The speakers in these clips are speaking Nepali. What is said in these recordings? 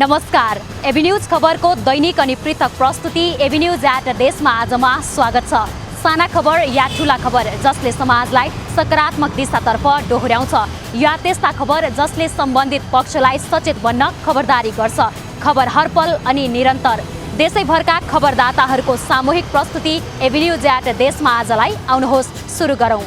नमस्कार। एबी न्यूज खबरको दैनिक अनि पृथक प्रस्तुति एबी न्यूज एट देशमा आजमा स्वागत छ। साना खबर या ठुला खबर जसले समाजलाई सकारात्मक दिशातर्फ डोहोर्याउँछ या त्यस्ता खबर जसले सम्बन्धित पक्षलाई सचेत बन्न खबरदारी गर्छ। खबर हरपल अनि निरन्तर देशैभरका खबरदाताहरूको सामूहिक प्रस्तुति एबी न्यूज एट देशमा आजलाई आउनुहोस् सुरु गरौँ।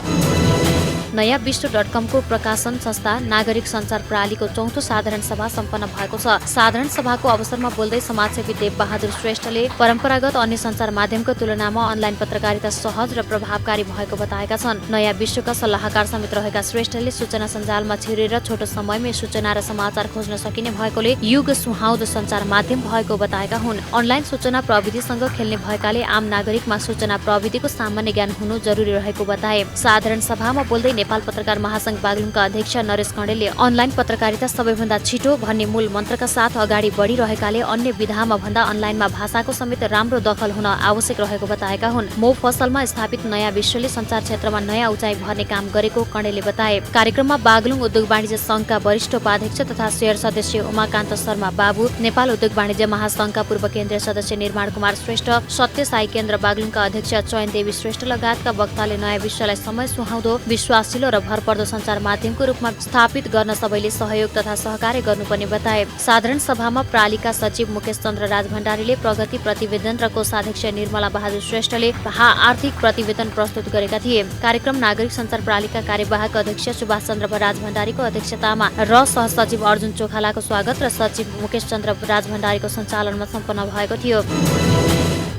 नयाँ विश्व.com को प्रकाशन संस्था नागरिक सञ्चार प्रणालीको चौथो साधारण सभा सम्पन्न भएको छ। साधारण सभाको अवसरमा बोल्दै समाजसेवी देवबहादुर श्रेष्ठले परम्परागत अन्य सञ्चार माध्यमको तुलनामा अनलाइन पत्रकारिता सहज र प्रभावकारी भएको बताएका छन्। नयाँ विश्वका सल्लाहकार समेत रहेका श्रेष्ठले सूचना सञ्जालमा छिरेर छोटो समयमै सूचना र समाचार खोज्न सकिने भएकोले युग सुहाउँदो सञ्चार माध्यम भएको बताएका हुन्। अनलाइन सूचना प्रविधिसँग खेल्ने भएकाले आम नागरिकमा सूचना प्रविधिको सामान्य ज्ञान हुनु जरुरी रहेको बताए। साधारण सभामा बोल्दै नेपाल पत्रकार महासंघ बागलुङका अध्यक्ष नरेश कणेलले अनलाइन पत्रकारिता सबैभन्दा छिटो भन्ने मूल मन्त्रका साथ अगाडि बढिरहेकाले अन्य विधामा भन्दा अनलाइनमा भाषाको समेत राम्रो दखल हुन आवश्यक रहेको बताएका हुन्। मोफसलमा स्थापित नयाँ विश्वले सञ्चार क्षेत्रमा नयाँ उचाइ भर्ने काम गरेको कणेलले बताए। कार्यक्रममा बागलुङ उद्योग वाणिज्य संघका वरिष्ठ उपाध्यक्ष तथा शेयर सदस्य उमाकान्त शर्मा बाबु, नेपाल उद्योग वाणिज्य महासंघका पूर्व केन्द्रीय सदस्य निर्माण कुमार श्रेष्ठ, सत्य साई केन्द्र बागलुङका अध्यक्ष चयन देवी श्रेष्ठ लगायतका वक्ताले नयाँ विश्वलाई समय सुहाउँदो विश्वास र भरपर्दो सञ्चार माध्यमको रूपमा स्थापित गर्न सबैले सहयोग तथा सहकार्य गर्नुपर्ने बताए। साधारण सभामा प्रालिका सचिव मुकेश चन्द्र राजभण्डारीले प्रगति प्रतिवेदन र कोषाध्यक्ष निर्मला बहादुर श्रेष्ठले आर्थिक प्रतिवेदन प्रस्तुत गरेका थिए। कार्यक्रम नागरिक सञ्चार प्रालिका कार्यवाहक अध्यक्ष सुभाष चन्द्र राजभण्डारीको अध्यक्षतामा र सहसचिव अर्जुन चोखालाको स्वागत र सचिव मुकेश चन्द्र राजभण्डारीको सञ्चालनमा सम्पन्न भएको थियो।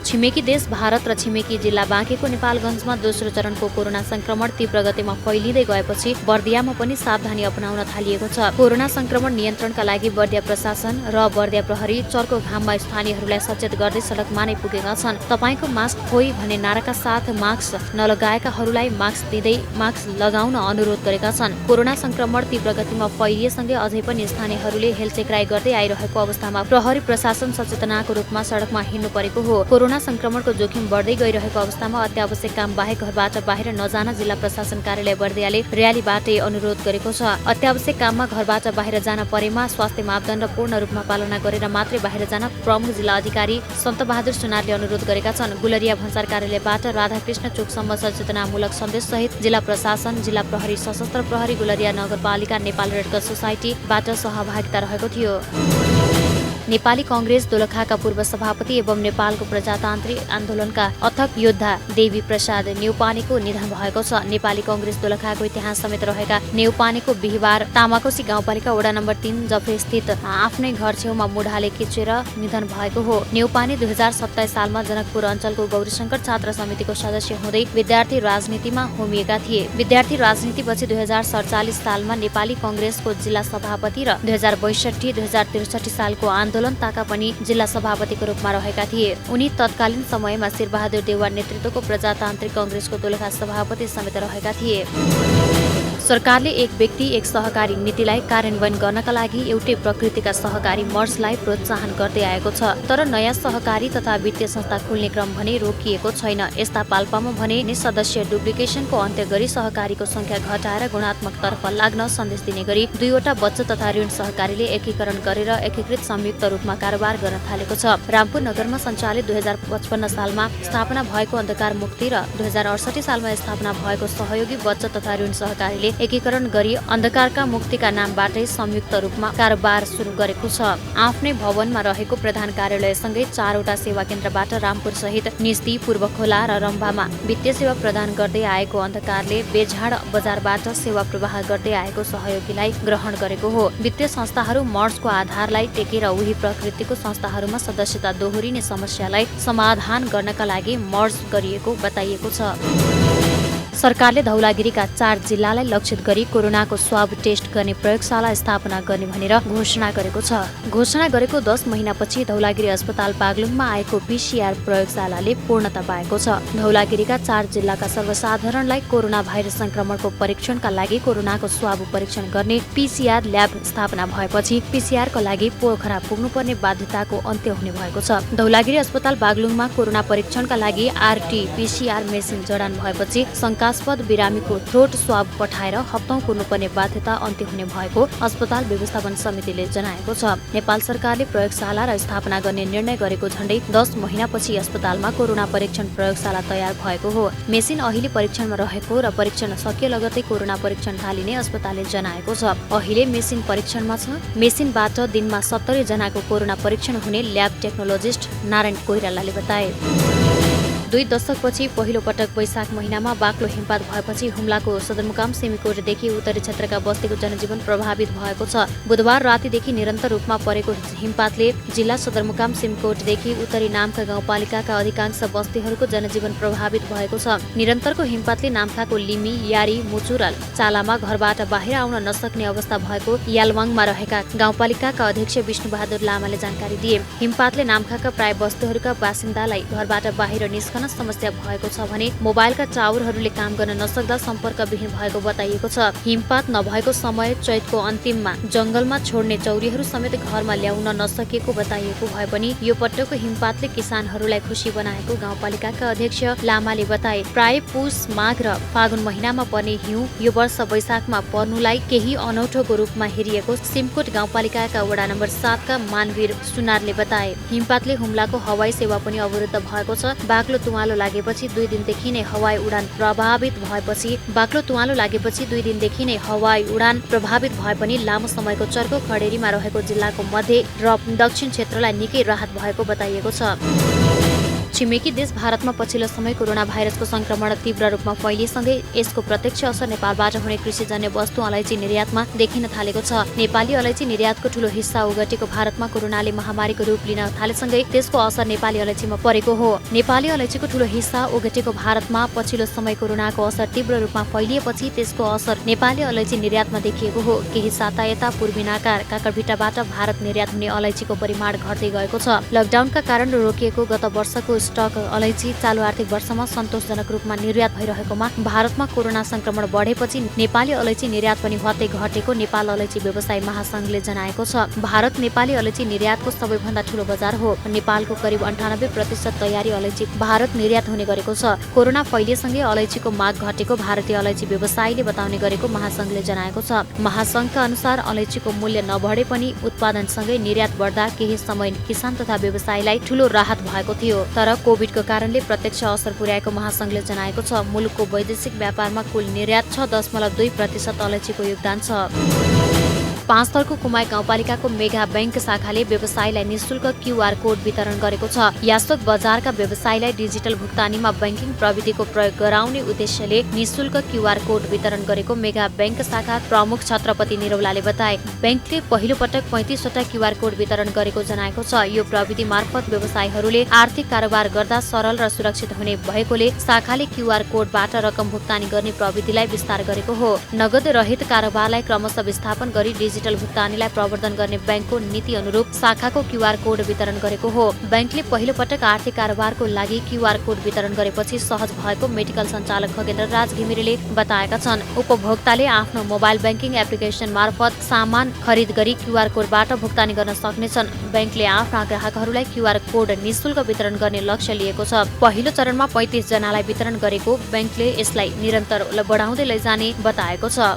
छिमेकी देश भारत र छिमेकी जिल्ला बाँकेको नेपालगञ्जमा दोस्रो चरणको कोरोना संक्रमण तीव्र गतिमा फैलिँदै गएपछि बर्दियामा पनि सावधानी अपनाउन थालिएको छ। कोरोना संक्रमण नियन्त्रणका लागि बर्दिया प्रशासन र बर्दिया प्रहरी चर्को घाममा स्थानीयहरूलाई सचेत गर्दै सडकमा नै पुगेका छन्। तपाईको मास्क खोइ भन्ने नाराका साथ मास्क नलगाएकाहरूलाई मास्क दिँदै मास्क लगाउन अनुरोध गरेका छन्। कोरोना संक्रमण तीव्र गतिमा फैलिएसँगै अझै पनि स्थानीयहरूले हेलचेक्राइ गर्दै आइरहेको अवस्थामा प्रहरी प्रशासन सचेतनाको रूपमा सडकमा हिँड्नु परेको हो। कोरोना संक्रमणको जोखिम बढ्दै गइरहेको अवस्थामा अत्यावश्यक काम बाहेक घरबाट बाहिर नजान जिल्ला प्रशासन कार्यालय बर्दियाले र्यालीबाटै अनुरोध गरेको छ। अत्यावश्यक काममा घरबाट बाहिर जान परेमा स्वास्थ्य मापदण्ड पूर्ण रूपमा पालना गरेर मात्रै बाहिर जान प्रमुख जिल्ला अधिकारी सन्तबहादुर सुनारले अनुरोध गरेका छन्। गुलरिया भन्सार कार्यालयबाट राधाकृष्ण चोकसम्म सचेतनामूलक सन्देश सहित जिल्ला प्रशासन, जिल्ला प्रहरी, सशस्त्र प्रहरी, गुलरिया नगरपालिका, नेपाल रेडक्रस सोसाइटीबाट सहभागिता रहेको थियो। नेपाली कांग्रेस दोलखाका पूर्व सभापति एवं नेपालको प्रजातान्त्रिक आन्दोलनका अथक योद्धा देवी प्रसाद नेउपानेको निधन भएको छ। नेपाली कांग्रेस दोलखाको इतिहास समेत रहेका नेउपानेको बिहिबार तामाकोसी गाउँपालिका वडा नम्बर 3 जफे स्थित आफ्नै घर छेउमा मुढाले खिचेर निधन भएको हो। नेउपाने 2027 सालमा जनकपुर अञ्चलको गौरीशंकर छात्र समितिको सदस्य हुँदै विद्यार्थी राजनीतिमा होमिएका थिए। विद्यार्थी राजनीतिपछि 2047 सालमा नेपाली कांग्रेसको जिल्ला सभापति र 2062-2063 सालको आन्दोलनताका पनि जिल्ला सभापतिको रूपमा रहेका थिए। उनी तत्कालीन समयमा शेरबहादुर देउवा नेतृत्वको प्रजातान्त्रिक कांग्रेसको दोलखा सभापति समेत रहेका थिए। सरकारले एक व्यक्ति एक सहकारी नीतिलाई कार्यान्वयन गर्नका लागि एउटै प्रकृतिका सहकारी मर्जलाई प्रोत्साहन गर्दै आएको छ। तर नयाँ सहकारी तथा वित्तीय संस्था खुल्ने क्रम भने रोकिएको छैन। यस्ता पाल्पामा भने नि सदस्य डुप्लिकेसनको अन्त्य गरी सहकारीको संख्या घटाएर गुणात्मक तर्फ लाग्न सन्देश दिने गरी 2वटा बचत तथा ऋण सहकारीले एकीकरण गरेर एकीकृत संयुक्त रूपमा कारोबार गर्न थालेको छ। रामपुर नगरमा सञ्चालित 2055 सालमा स्थापना भएको अन्धकार मुक्ति र 2068 सालमा स्थापना भएको सहयोगी बचत तथा ऋण सहकारीले एकीकरण गरी अन्धकारका मुक्तिका नामबाटै संयुक्त रूपमा कारोबार सुरु गरेको छ। आफ्नै भवनमा रहेको प्रधान कार्यालयसँगै 4वटा सेवा केन्द्रबाट रामपुर सहित निस्ती, पूर्वखोला र रम्भामा वित्तीय सेवा प्रदान गर्दै आएको अन्धकारले बेझाड बजारबाट सेवा प्रवाह गर्दै आएको सहयोगीलाई ग्रहण गरेको हो। वित्तीय संस्थाहरू मर्जको आधारलाई टेकेर उही प्रकृतिको संस्थाहरूमा सदस्यता दोहोरिने समस्यालाई समाधान गर्नका लागि मर्ज गरिएको बताइएको छ। सरकारले धौलागिरीका 4 जिल्लालाई लक्षित गरी कोरोनाको स्वाब टेस्ट गर्ने प्रयोगशाला स्थापना गर्ने भनेर घोषणा गरेको छ। घोषणा गरेको 10 महिनापछि धौलागिरी अस्पताल बागलुङमा आएको पीसीआर प्रयोगशालाले पूर्णता पाएको छ। धौलागिरीका 4 जिल्लाका सर्वसाधारणलाई कोरोना भाइरस संक्रमणको परीक्षणका लागि कोरोनाको स्वाब परीक्षण गर्ने पीसीआर ल्याब स्थापना भएपछि पीसीआरको लागि पोखरा पुग्नुपर्ने बाध्यताको अन्त्य हुने भएको छ। धौलागिरी अस्पताल बागलुङमा कोरोना परीक्षणका लागि आरटी-पीसीआर मेसिन जडान भएपछि शङ्कास्पद बिरामीको थ्रोट स्वाब पठाएर हप्तौं कुर्नुपर्ने बाध्यता अन्त्य हुने भएको अस्पताल व्यवस्थापन समितिले जनाएको छ। नेपाल सरकारले प्रयोगशाला र स्थापना गर्ने निर्णय गरेको झण्डै 10 महिनापछि अस्पतालमा कोरोना परीक्षण प्रयोगशाला तयार भएको हो। मेसिन अहिले परीक्षणमा रहेको र परीक्षण सकिए लगतै कोरोना परीक्षण थालिने अस्पतालले जनाएको छ। अहिले मेसिन परीक्षणमा छ। मेसिनबाट दिनमा 70 जनाको कोरोना परीक्षण हुने ल्याब टेक्नोलोजिस्ट नारायण कोइरालाले बताए। 2 दशकपछि पहिलो पटक वैशाख महिनामा बाक्लो हिमपात भएपछि हुम्लाको सदरमुकाम सिमीकोटदेखि उत्तरी क्षेत्रका बस्तीको जनजीवन प्रभावित भएको छ। बुधबार रातिदेखि निरन्तर रूपमा परेको हिमपातले जिल्ला सदरमुकाम सिमीकोटदेखि उत्तरी नाम्खा गाउँपालिकाका अधिकांश बस्तीहरूको जनजीवन प्रभावित भएको छ। निरन्तरको हिमपातले नाम्खाको लिमी, यारी, मुचु र चालामा घरबाट बाहिर आउन नसक्ने अवस्था भएको यालवाङमा रहेका गाउँपालिकाका अध्यक्ष विष्णुबहादुर लामाले जानकारी दिए। हिमपातले नाम्खाका प्राय बस्तीहरूका बासिन्दालाई घरबाट बाहिर निस्कन समस्या भएको छ भने मोबाइलका टावरहरूले काम गर्न नसक्दा सम्पर्कविहीन भएको बताइएको छ। हिमपात नभएको समय चैतको अन्तिममा जंगलमा छोड्ने चौरीहरू समेत घरमा ल्याउन नसकेको बताइएको भए पनि यो पटकको हिमपातले किसानहरूलाई खुसी बनाएको गाउँपालिकाका अध्यक्ष लामाले बताए। प्राय पुष, माघ र फागुन महिनामा पर्ने हिउँ यो वर्ष वैशाखमा पर्नुलाई केही अनौठोको रूपमा हेरिएको सिमकोट गाउँपालिकाका वडा नम्बर 7 का मानवीर सुनारले बताए। हिमपातले हुम्लाको हवाई सेवा पनि अवरुद्ध भएको छ। बाक्लो तुवालो लागेपछि 2 दिनदेखि नै हवाई उडान प्रभावित भए पनि लामो समयको चर्को खडेरीमा रहेको जिल्लाको मध्य र दक्षिण क्षेत्रलाई निकै राहत भएको बताइएको छ। छिमेकी देश भारतमा पछिल्लो समय कोरोना भाइरसको संक्रमण तीव्र रूपमा फैलिएसँगै यसको प्रत्यक्ष असर नेपालबाट हुने कृषिजन्य वस्तु अलैँची निर्यातमा देखिन थालेको छ। नेपाली अलैँची निर्यातको ठूलो हिस्सा ओगटेको भारतमा कोरोनाले महामारीको रूप लिन थालेसँगै त्यसको असर नेपाली अलैँचीमा परेको हो। नेपाली अलैँचीको ठूलो हिस्सा ओगटेको भारतमा पछिल्लो समय कोरोनाको असर तीव्र रूपमा फैलिएपछि त्यसको असर नेपाली अलैँची निर्यातमा देखिएको हो। केही साता यता पूर्वी नाका काकरभिट्टाबाट भारत निर्यात हुने अलैँचीको परिमाण घट्दै गएको छ। लकडाउनका कारण रोकिएको गत वर्षको स्टक अलैँची चालु आर्थिक वर्षमा सन्तोषजनक रूपमा निर्यात भइरहेकोमा भारतमा कोरोना संक्रमण बढेपछि नेपाली अलैँची निर्यात पनि ह्वात्तै घटेको नेपाल अलैँची व्यवसायी महासंघले जनाएको छ। भारत नेपाली अलैँची निर्यातको सबैभन्दा ठूलो बजार हो। नेपालको करिब 98% तयारी अलैँची भारत निर्यात हुने गरेको छ। कोरोना फैलिएसँगै अलैँचीको माग घटेको भारतीय अलैँची व्यवसायीले बताउने गरेको महासंघले जनाएको छ। महासंघका अनुसार अलैँचीको मूल्य नबढे पनि उत्पादनसँगै निर्यात बढ्दा केही समय किसान तथा व्यवसायीलाई ठूलो राहत भएको थियो। तर कोभिडको कारणले प्रत्यक्ष असर पुर्याएको महासंघले जनाएको छ। मुलुकको वैदेशिक व्यापारमा कुल निर्यात 6.2% अलैँचीको योगदान छ। 5 थरको कुमाई गाउँपालिकाको मेगा बैंक शाखाले व्यवसायीलाई निशुल्क क्यूआर कोड वितरण गरेको छ। यासोक बजारका व्यवसायीलाई डिजिटल भुक्तानीमा बैंकिङ प्रविधिको प्रयोग गराउने उद्देश्यले निशुल्क क्यूआर कोड वितरण गरेको मेगा बैंक शाखा प्रमुख छत्रपति निरौलाले बताए। बैंकले पहिलो पटक 35 वटा क्यूआर कोड वितरण गरेको जनाएको छ। यो प्रविधि मार्फत व्यवसायीहरूले आर्थिक कारोबार गर्दा सरल र सुरक्षित हुने भएकोले शाखाले क्यूआर कोडबाट रकम भुक्तानी गर्ने प्रविधिलाई विस्तार गरेको हो। नगद रहित कारोबारलाई क्रमशः विस्थापन गरी डिजिटल भुक्तानीलाई प्रवर्धन गर्ने बैंकको नीति अनुरूप शाखाको क्यूआर कोड वितरण गरेको हो। बैंकले पहिलो पटक आर्थिक कारोबारको लागि क्यूआर कोड वितरण गरेपछि सहज भएको मेडिकल सञ्चालक खगेन्द्र राज घिमिरेले बताएका छन्। उपभोक्ताले आफ्नो मोबाइल बैंकिङ एप्लिकेसन मार्फत सामान खरिद गरी क्यूआर कोडबाट भुक्तानी गर्न सक्नेछन्। बैंकले आफ्ना ग्राहकहरूलाई क्यूआर कोड निशुल्क वितरण गर्ने लक्ष्य लिएको छ। पहिलो चरणमा 35 जनालाई वितरण गरेको बैंकले यसलाई निरन्तर बढाउँदै लैजाने बताएको छ।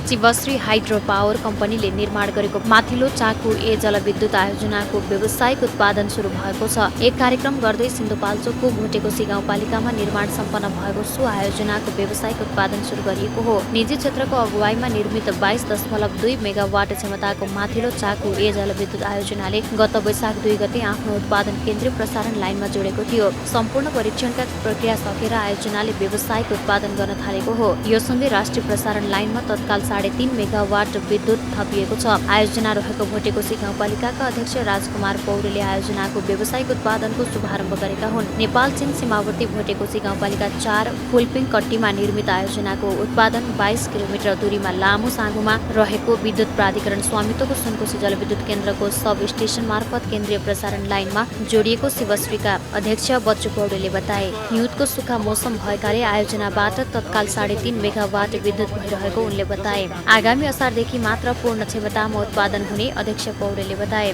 शिवश्री हाइड्रो पावर कम्पनीले निर्माण गरेको माथिल्लो चाकु ए जलविद्युत आयोजनाको व्यावसायिक उत्पादन सुरु भएको छ। एक कार्यक्रम गर्दै सिन्धुपाल्चोकको भोटेकोसी गाउँपालिकामा निर्माण सम्पन्न भएको सो आयोजनाको व्यावसायिक उत्पादन सुरु गरिएको हो। निजी क्षेत्रको अगुवाईमा निर्मित 22.2 मेगावाट क्षमताको माथिल्लो चाकु ए जलविद्युत आयोजनाले गत वैशाख 2 गते आफ्नो उत्पादन केन्द्रीय प्रसारण लाइनमा जोडेको थियो। सम्पूर्ण परीक्षणका प्रक्रिया सकेर आयोजनाले व्यावसायिक उत्पादन गर्न थालेको हो। यो सँगै राष्ट्रिय प्रसारण लाइनमा तत्काल 3.5 मेगावाट विद्युत थपिएको छ। आयोजना रहेको भोटेकोसी गाउँपालिकाका अध्यक्ष राजकुमार पौडेलले आयोजनाको व्यावसायिक उत्पादनको शुभारम्भ गरेका हुन्। नेपाल चीन सीमावर्ती भोटेकोसी गाउँपालिका 4 फुलपिङ कट्टीमा निर्मित आयोजनाको उत्पादन 22 किलोमिटर दूरीमा लामो साँगोमा रहेको विद्युत प्राधिकरण स्वामित्वको सुनकोशी जलविद्युत केन्द्रको सब स्टेशन मार्फत केन्द्रीय प्रसारण लाइनमा जोडिएको शिवश्रीका अध्यक्ष बच्चु पौडेलले बताए। हिउँदको सुक्खा मौसम भएकाले आयोजनाबाट तत्काल 3.5 मेगावाट विद्युत भइरहेको उनले बताए। आगामी असारदेखि मात्र पूर्ण क्षमतामा उत्पादन हुने अध्यक्ष पौडेलले बताए।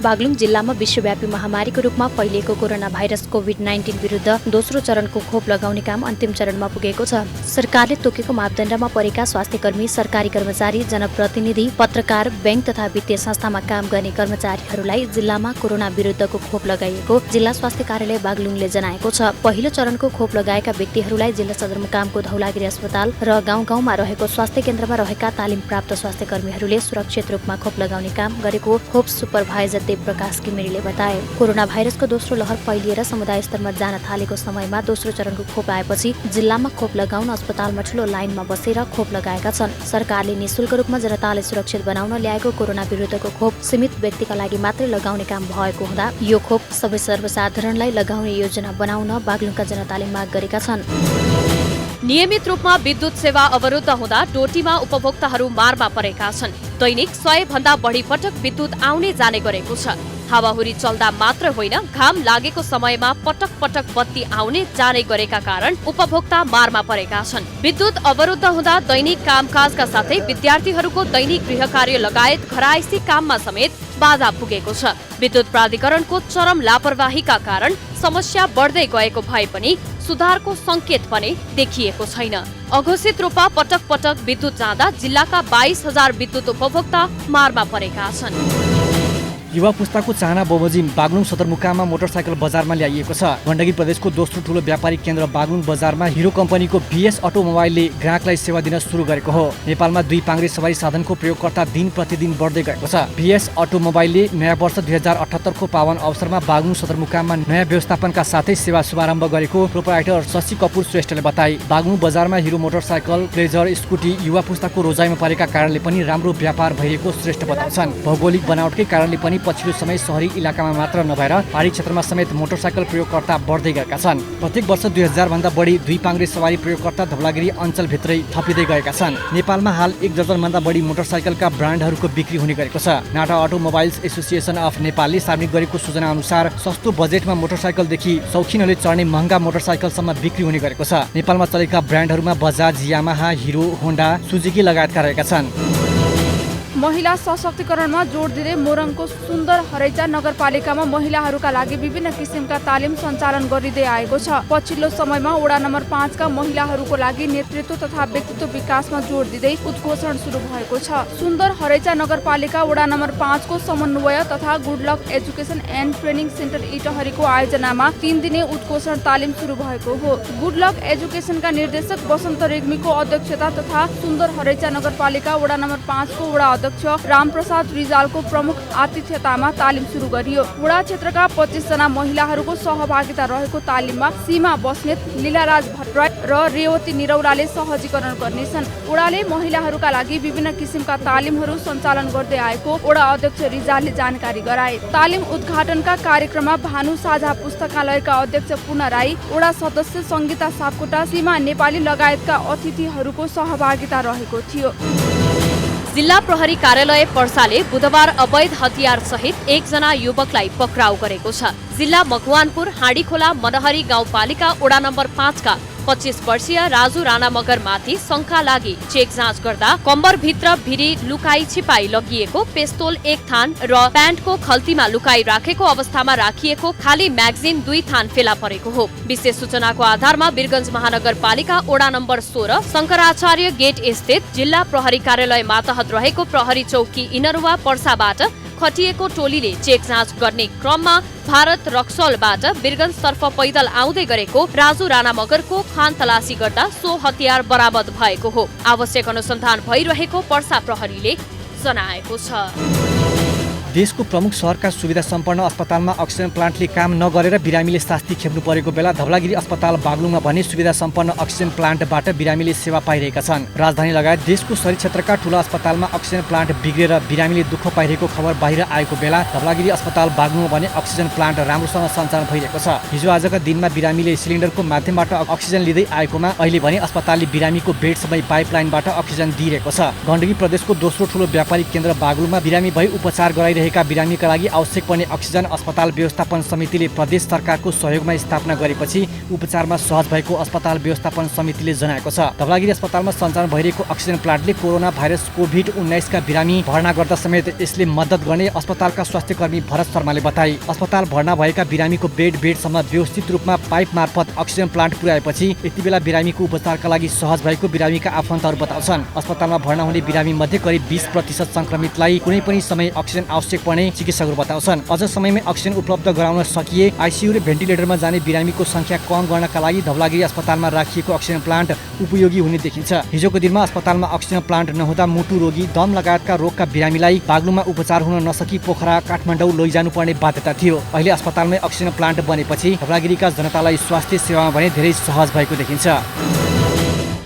बागलुङ जिल्लामा विश्वव्यापी महामारीको रूपमा फैलिएको कोरोना भाइरस कोभिड-19 विरुद्ध दोस्रो चरणको खोप लगाउने काम अन्तिम चरणमा पुगेको छ। सरकारले तोकेको मापदण्डमा परेका स्वास्थ्यकर्मी, सरकारी कर्मचारी, जनप्रतिनिधि, पत्रकार, बैंक तथा वित्तीय संस्थामा काम गर्ने कर्मचारीहरूलाई जिल्लामा कोरोना विरुद्धको खोप लगाइएको जिल्ला स्वास्थ्य कार्यालय बागलुङले जनाएको छ। पहिलो चरणको खोप लगाएका व्यक्तिहरूलाई जिल्ला सदरमुकामको धौलागिरी अस्पताल र गाउँ-गाउँमा रहेको स्वास्थ्य केन्द्रमा रहेका तालिम प्राप्त स्वास्थ्य कर्मीहरूले सुरक्षित रूपमा खोप लगाउने काम गरेको खोप सुपरभाइजर देवप्रकाश घिमिरेले बताए। कोरोना भाइरसको दोस्रो लहर फैलिएर समुदाय स्तरमा जान थालेको समयमा दोस्रो चरणको खोप आएपछि जिल्लामा खोप लगाउन अस्पतालमा ठूलो लाइनमा बसेर खोप लगाएका छन्। सरकारले निशुल्क रूपमा जनतालाई सुरक्षित बनाउन ल्याएको कोरोना विरुद्धको खोप सीमित व्यक्तिका लागि मात्रै लगाउने काम भएको हुँदा यो खोप सबै सर्वसाधारणलाई लगाउने योजना बनाउन बागलुङका जनताले माग गरेका छन्। नियमित रूपमा विद्युत सेवा अवरुद्ध हुँदा डोटीमा उपभोक्ताहरू मारमा परेका छन्। दैनिक 100 भन्दा बढी पटक विद्युत आउने जाने गरेको छ। हावाहुरी चल्दा मात्र होइन, घाम लागेको समयमा पटक पटक बत्ती आउने जाने गरेका कारण उपभोक्ता मारमा परेका छन्। विद्युत अवरुद्ध हुँदा दैनिक कामकाजका साथै विद्यार्थीहरूको दैनिक गृह कार्य लगायत घरायसी काममा समेत बाधा पुगेको छ। विद्युत प्राधिकरणको चरम लापरवाहीका कारण समस्या बढ्दै गएको भए पनि सुधारको संकेत पनि देखिएको छैन। अघोषित रूपमा पटक पटक विद्युत जाँदा जिल्लाका 22,000 विद्युत उपभोक्ता मारमा परेका छन्। युवा पुस्ताको चाहना बमोजिम बागलुङ सदरमुकाममा मोटरसाइकल बजारमा ल्याइएको छ। गण्डकी प्रदेशको दोस्रो ठूलो व्यापारिक केन्द्र बागलुङ बजारमा हिरो कम्पनीको BS अटोमोबाइलले ग्राहकलाई सेवा दिन सुरु गरेको हो। नेपालमा दुई पाङ्ग्रे सवारी साधनको प्रयोगकर्ता दिन प्रतिदिन बढ्दै गएको छ। BS अटोमोबाइलले नयाँ वर्ष 2078 को पावन अवसरमा बागलुङ सदरमुकाममा नयाँ व्यवस्थापनका साथै सेवा शुभारम्भ गरेको प्रोपराइटर शशि कपूर श्रेष्ठले बताए। बागलुङ बजारमा हिरो मोटरसाइकल, प्लेजर, स्कुटी युवा पुस्ताको रोजाइमा परेका कारणले पनि राम्रो व्यापार भइरहेको श्रेष्ठ बताउँछन्। भौगोलिक बनावटकै कारणले पनि पछिल्लो समय शहरी इलाकामा मात्र नभएर पहाडी क्षेत्रमा समेत मोटरसाइकल प्रयोगकर्ता बढ्दै गएका छन्। प्रत्येक वर्ष 2000 भन्दा बढी दुई पाङ्ग्रे सवारी प्रयोगकर्ता धवलागिरी अञ्चलभित्रै थपिँदै गएका छन्। नेपालमा हाल 1 दर्जन भन्दा बढी मोटरसाइकलका ब्रान्डहरूको बिक्री हुने गरेको छ। नाटा अटोमोबाइल्स एसोसिएसन अफ नेपालले सार्वजनिक गरेको सूचना अनुसार सस्तो बजेटमा मोटरसाइकलदेखि शौखिनहरूले चढ्ने महँगा मोटरसाइकलसम्म बिक्री हुने गरेको छ। नेपालमा चलेका ब्रान्डहरूमा Bajaj, Yamaha, Hero, Honda, Suzuki लगायतका रहेका छन्। महिला सशक्तिकरणमा जोड दिँदै मोरङको सुन्दर हरैचा नगरपालिकामा महिलाहरूका लागि विभिन्न किसिमका तालिम सञ्चालन गरिँदै आएको छ। पछिल्लो समयमा वडा नम्बर 5 का महिलाहरूको लागि नेतृत्व तथा व्यक्तित्व विकासमा जोड दिँदै उद्घोषण सुरु भएको छ। सुन्दर हरैचा नगरपालिका वडा नम्बर 5 को समन्वय तथा Goodluck education and training centre इटहरीको आयोजनामा 3 दिने उद्घोषण तालिम सुरु भएको हो। गुडलक एजुकेसनका निर्देशक वसन्त रेग्मीको अध्यक्षता तथा सुन्दर हरैचा नगरपालिका वडा नम्बर 5 को वडा अध्यक्ष रामप्रसाद रिजालको प्रमुख आतिथ्यतामा तालिम सुरु गरियो। वडा क्षेत्रका 25 जना महिलाहरूको सहभागिता रहेको तालिममा सीमा बस्नेत, लीलाराज भट्टराई र रेवती निरौलाले सहजीकरण गर्नेछन्। वडाले महिलाहरूका लागि विभिन्न किसिमका तालिमहरू सञ्चालन गर्दै आएको वडा अध्यक्ष रिजालले जानकारी गराए। तालिम उद्घाटनका कार्यक्रममा भानु साझा पुस्तकालयका अध्यक्ष पुना राई, वडा सदस्य सङ्गीता सापकोटा, सीमा नेपाली लगायतका अतिथिहरूको सहभागिता रहेको थियो। जिल्ला प्रहरी कार्यालय पर्साले बुधबार अवैध हतियार सहित 1 जना युवकलाई पक्राउ गरेको छ। जिल्ला मकवानपुर हाँडीखोला मनहरी गाउँपालिका वडा नम्बर 5 का 25 वर्षीय राजु राणा मगरमाथि शंका लागि चेक जाँच गर्दा कम्बरभित्र भिरी लुकाई छिपाई लगिएको पेस्तोल 1 थान र प्यान्टको खल्तीमा लुकाई राखेको अवस्थामा राखिएको खाली म्यागजिन 2 थान फेला परेको हो। विशेष सूचनाको आधारमा वीरगञ्ज महानगरपालिका वडा नम्बर 16 शंकराचार्य गेट स्थित जिल्ला प्रहरी कार्यालय मातहत रहेको प्रहरी चौकी इनरुवा पर्साबाट खटिएको टोलीले चेक जाँच गर्ने क्रममा भारत रक्सौलबाट वीरगञ्जतर्फ पैदल आउँदै गरेको राजु राणा मगरको खान तलासी गर्दा सो हतियार बरामद भएको हो। आवश्यक अनुसन्धान भइरहेको पर्सा प्रहरीले जनाएको छ। देशको प्रमुख शहरका सुविधा सम्पन्न अस्पतालमा अक्सिजन प्लान्टले काम नगरेर बिरामीले शास्ति खेप्नु परेको बेला धवलागिरी अस्पताल बागलुङमा भने सुविधा सम्पन्न अक्सिजन प्लान्टबाट बिरामीले सेवा पाइरहेका छन्। राजधानी लगायत देशको शहरी क्षेत्रका ठूला अस्पतालमा अक्सिजन प्लान्ट बिग्रेर बिरामीले दुःख पाइरहेको खबर बाहिर आएको बेला धवलागिरी अस्पताल बागलुङमा भने अक्सिजन प्लान्ट राम्रोसँग सञ्चालन भइरहेको छ। हिजो आजका दिनमा बिरामीले सिलिन्डरको माध्यमबाट अक्सिजन लिँदै आएकोमा अहिले भने अस्पतालले बिरामीको बेडसम्मै पाइपलाइनबाट अक्सिजन दिइरहेको छ। गण्डकी प्रदेशको दोस्रो ठूलो व्यापारिक केन्द्र बागलुङमा बिरामी भई उपचार गराइरहेको रहेका बिरामीका लागि आवश्यक पर्ने अक्सिजन अस्पताल व्यवस्थापन समितिले प्रदेश सरकारको सहयोगमा स्थापना गरेपछि उपचारमा सहज भएको अस्पताल व्यवस्थापन समितिले जनाएको छ। धवलागिरी अस्पतालमा सञ्चालन भइरहेको अक्सिजन प्लान्टले कोरोना भाइरस कोभिड-19 का बिरामी भर्ना गर्दा समेत यसले मद्दत गर्ने अस्पतालका स्वास्थ्यकर्मी भरत शर्माले बताए। अस्पताल भर्ना भएका बिरामीको बेडसम्म व्यवस्थित रूपमा पाइप मार्फत अक्सिजन प्लान्ट पुर्याएपछि यति बेला बिरामीको उपचारका लागि सहज भएको बिरामीका आफन्तहरू बताउँछन्। अस्पतालमा भर्ना हुने बिरामी मध्ये करिब 20% संक्रमितलाई कुनै पनि समय अक्सिजन आवश्यक पर्ने चिकित्सकहरू बताउँछन्। अझ समयमै अक्सिजन उपलब्ध गराउन सकिए आइसियु र भेन्टिलेटरमा जाने बिरामीको संख्या कम गर्नका लागि धवलागिरी अस्पतालमा राखिएको अक्सिजन प्लान्ट उपयोगी हुने देखिन्छ। हिजोको दिनमा अस्पतालमा अक्सिजन प्लान्ट नहुँदा मुटु रोगी, दम लगायतका रोगका बिरामीलाई बागलुङमा उपचार हुन नसकी पोखरा, काठमाडौँ लैजानुपर्ने बाध्यता थियो। अहिले अस्पतालमै अक्सिजन प्लान्ट बनेपछि धवलागिरीका जनतालाई स्वास्थ्य सेवामा भने धेरै सहज भएको देखिन्छ।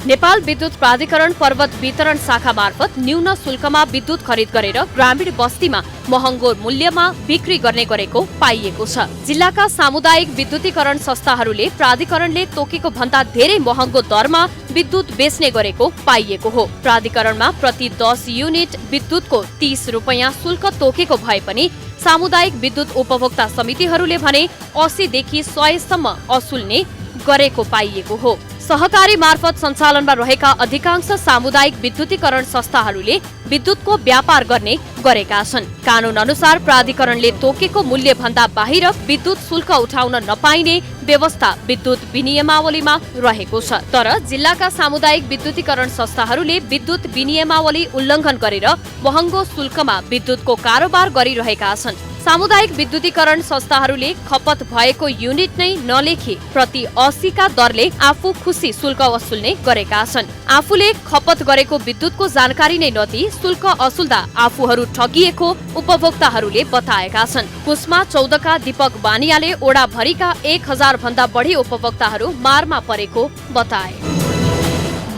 नेपाल विद्युत प्राधिकरण पर्वत वितरण शाखा मार्फत न्यून शुल्कमा विद्युत खरिद गरेर ग्रामीण बस्तीमा महँगो मूल्यमा बिक्री गर्ने गरेको पाइएको छ। जिल्लाका सामुदायिक विद्युतीकरण संस्थाहरूले प्राधिकरणले तोकेको भन्दा धेरै महँगो दरमा विद्युत बेच्ने गरेको पाइएको हो। प्राधिकरणमा प्रति 10 युनिट विद्युतको 30 रुपैयाँ शुल्क तोकेको भए पनि सामुदायिक विद्युत उपभोक्ता समितिहरूले भने 80 देखि 100 सम्म असुल्ने गरेको पाइएको हो। सहकारी मार्फत सञ्चालनमा रहेका अधिकांश सामुदायिक विद्युतीकरण संस्थाहरूले विद्युतको व्यापार गर्ने गरेका छन्। कानून अनुसार प्राधिकरणले तोकेको मूल्य भन्दा बाहिर विद्युत शुल्क उठाउन नपाइने व्यवस्था विद्युत विनियमावलीमा रहेको छ। तर जिल्लाका सामुदायिक विद्युतीकरण संस्थाहरूले विद्युत विनियमावली उल्लङ्घन गरेर महँगो शुल्कमा विद्युतको कारोबार गरिरहेका छन्। सामुदायिक विद्युतीकरण संस्थाहरूले खपत भएको युनिट नै नलेखी प्रति 80 का दरले आफू खुसी शुल्क वसुल्ने गरेका छन्। आफूले खपत गरेको विद्युतको जानकारी नै नदिई शुल्क असुल्दा आफूहरू ठगिएको उपभोक्ताहरूले बताएका छन्। कुस्मा 14 का दीपक बानियाले ओडा भरिका 1000 भन्दा बढी उपभोक्ताहरू मारमा परेको बताए।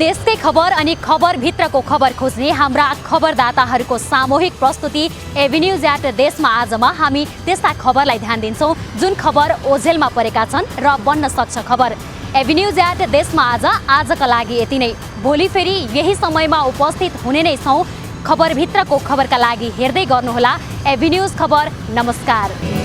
देशकै खबर अनि खबर भित्रको खबर खोज्ने हाम्रा खबरदाताहरूको सामूहिक प्रस्तुति एभिन्यूज एट देशमा आजमा हामी त्यस्ता खबरलाई ध्यान दिन्छौँ जुन खबर ओझेलमा परेका छन् र बन्न सक्छ खबर। एभिन्यूज एट देशमा आजका लागि यति नै। भोलि फेरि यही समयमा उपस्थित हुने नै छौँ। खबर भित्रको खबरका लागि हेर्दै गर्नुहोला एभिन्यूज खबर। नमस्कार।